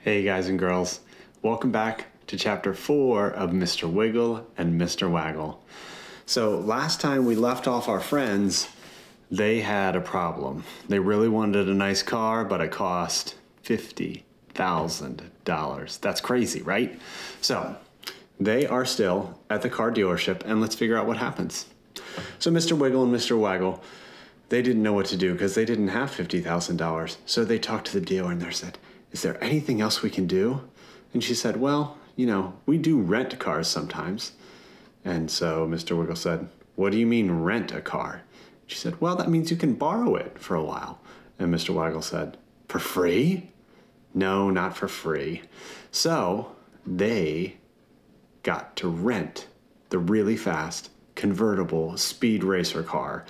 Hey guys and girls, welcome back to chapter 4 of Mr. Wiggle and Mr. Waggle. So last time we left off our friends, they had a problem. They really wanted a nice car, but it cost $50,000. That's crazy, right? So they are still at the car dealership, and let's figure out what happens. So Mr. Wiggle and Mr. Waggle, they didn't know what to do because they didn't have $50,000. So they talked to the dealer and they said, "Is there anything else we can do?" And she said, "Well, we do rent cars sometimes." And so Mr. Wiggle said, "What do you mean rent a car?" She said, "Well, that means you can borrow it for a while." And Mr. Waggle said, "For free?" "No, not for free." So they got to rent the really fast convertible speed racer car.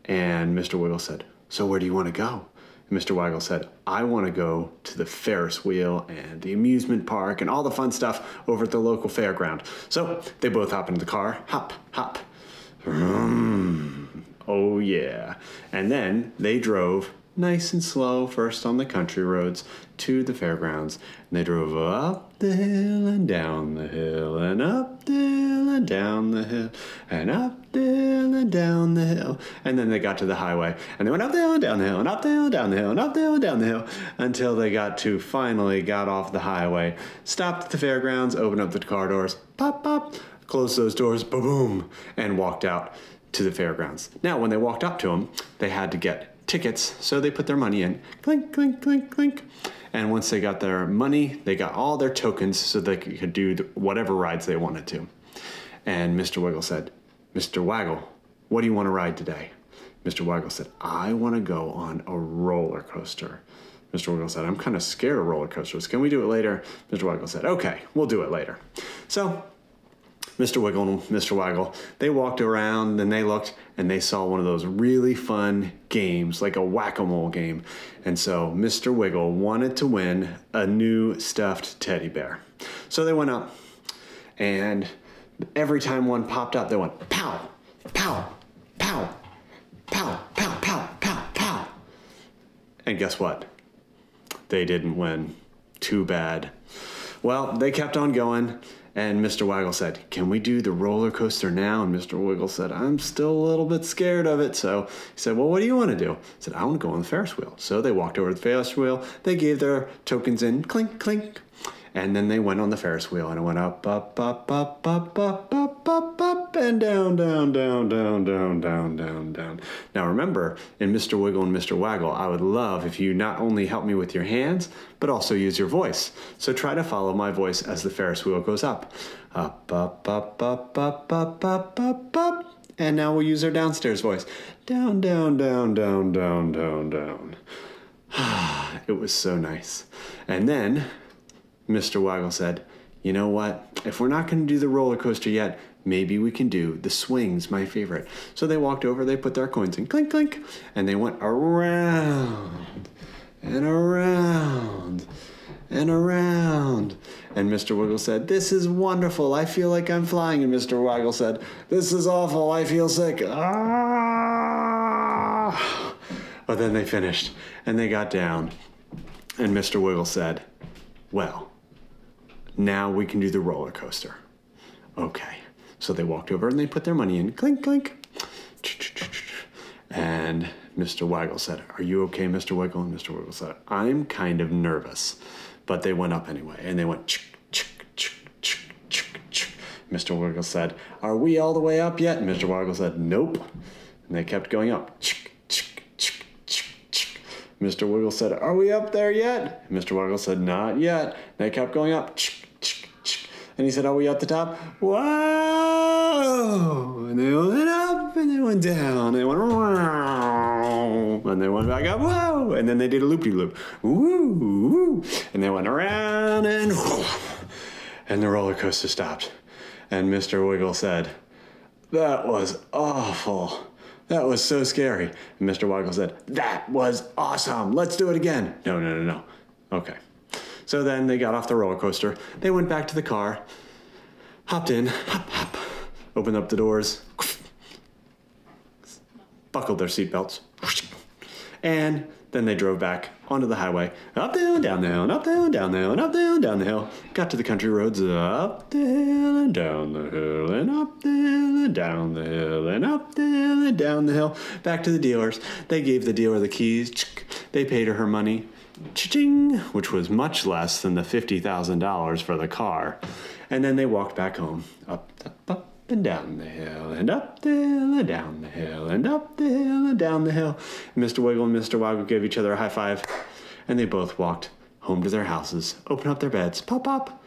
And Mr. Wiggle said, "So where do you want to go?" And Mr. Waggle said, "I want to go to the Ferris wheel and the amusement park and all the fun stuff over at the local fairground." So they both hop into the car, hop, hop. Oh yeah. And then they drove nice and slow, first on the country roads to the fairgrounds. And they drove up the hill and down the hill and up the hill and down the hill and up the hill and down the hill. And then they got to the highway and they went up the hill and down the hill and up the hill and down the hill and up the hill and down the hill until they finally got off the highway, stopped at the fairgrounds, opened up the car doors, pop, pop, closed those doors, boom, boom, and walked out to the fairgrounds. Now, when they walked up to them, they had to get tickets, so they put their money in, clink, clink, clink, clink. And once they got their money, they got all their tokens so they could do whatever rides they wanted to. And Mr. Wiggle said, "Mr. Waggle, what do you want to ride today?" Mr. Waggle said, "I want to go on a roller coaster." Mr. Wiggle said, "I'm kind of scared of roller coasters. Can we do it later?" Mr. Waggle said, "Okay, we'll do it later." So Mr. Wiggle and Mr. Waggle, they walked around and they looked and they saw one of those really fun games, like a whack-a-mole game. And so Mr. Wiggle wanted to win a new stuffed teddy bear. So they went up and every time one popped up, they went pow, pow, pow, pow, pow, pow, pow, pow. And guess what? They didn't win. Too bad. Well, they kept on going. And Mr. Waggle said, "Can we do the roller coaster now?" And Mr. Wiggle said, "I'm still a little bit scared of it." So he said, "Well, what do you want to do?" He said, "I want to go on the Ferris wheel." So they walked over to the Ferris wheel. They gave their tokens in, clink, clink. And then they went on the Ferris wheel and it went up, up, up, up, up, up, up, up, up, and down, down, down, down, down, down, down, down. Now remember, in Mr. Wiggle and Mr. Waggle, I would love if you not only help me with your hands, but also use your voice. So try to follow my voice as the Ferris wheel goes up. Up, up, up, up, up, up, up, up, up. And now we'll use our downstairs voice. Down, down, down, down, down, down, down. It was so nice. And then Mr. Waggle said, "You know what? If we're not going to do the roller coaster yet, maybe we can do the swings, my favorite." So they walked over, they put their coins in, clink, clink, and they went around and around and around. And Mr. Wiggle said, "This is wonderful. I feel like I'm flying." And Mr. Waggle said, "This is awful. I feel sick." Ah! But then they finished and they got down. And Mr. Wiggle said, "Well, now we can do the roller coaster." Okay. So they walked over and they put their money in, clink, clink. And Mr. Waggle said, "Are you okay, Mr. Wiggle?" And Mr. Wiggle said, "I'm kind of nervous." But they went up anyway and they went chick, chick, chick, chick, chick, chick. Mr. Wiggle said, "Are we all the way up yet?" And Mr. Waggle said, "Nope." And they kept going up. Chick, chick, chick, chick, chick. Mr. Wiggle said, "Are we up there yet?" And Mr. Waggle said, "Not yet." And they kept going up. Chick, chick, chick. And he said, "Are we at the top?" Whoa! And they went up and they went down. They went around. And they went back up. Whoa! And then they did a loop-de-loop. Woo! Woo! And they went around and whoo! And the roller coaster stopped. And Mr. Wiggle said, "That was awful. That was so scary." And Mr. Waggle said, "That was awesome. Let's do it again." No, no, no, no. Okay. So then they got off the roller coaster. They went back to the car, hopped in, hop, hop, opened up the doors, buckled their seatbelts, and Then they drove back onto the highway, up the hill and down the hill, and up the hill and down the hill, and up the hill and down the hill. Got to the country roads, up the hill and down the hill, and up the hill and down the hill, and up the hill and down the hill. Back to the dealers. They gave the dealer the keys. They paid her money, cha-ching, which was much less than the $50,000 for the car. And then they walked back home, up and down the hill, and up the hill and down the hill, and up the hill and down the hill. And Mr. Wiggle and Mr. Waggle gave each other a high five, and they both walked home to their houses, opened up their beds, pop, pop,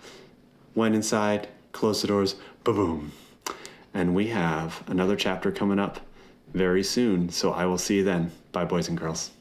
went inside, closed the doors, ba-boom. And we have another chapter coming up very soon, so I will see you then. Bye, boys and girls.